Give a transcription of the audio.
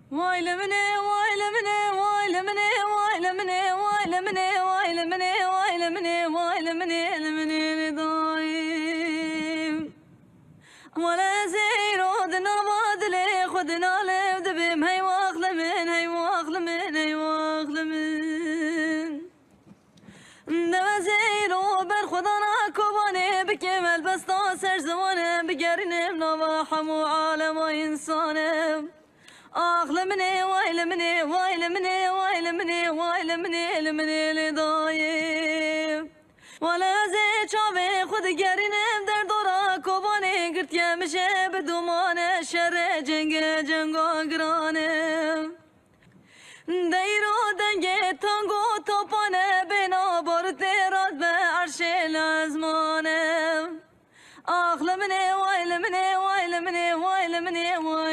Vay lemine, vay lemine, vay lemine, vay lemine, vay lemine, vay lemine, vay lemine, vay lemine, lemine daim. ولا زيرو دنا بادلي خدنا لبد بهم هي واخل من هي واخل من هي واخل من دما زيرو بر خدنا كوباني بكمل بس سر زمانه بقرنم نواحم وعالم وإنسانم أخل مني وايل مني وايل مني وايل مني وايل مني لمني لضايم ولا زي شابي خد قرنم در دورا كوباني قلت يا مشي بدومانه شر جنگو گرانم دیرو دنگه تانگو توپانه بنا بارد راد به عرش لازمانم آخ لمنه وای لمنه وای لمنه وای لمنه وای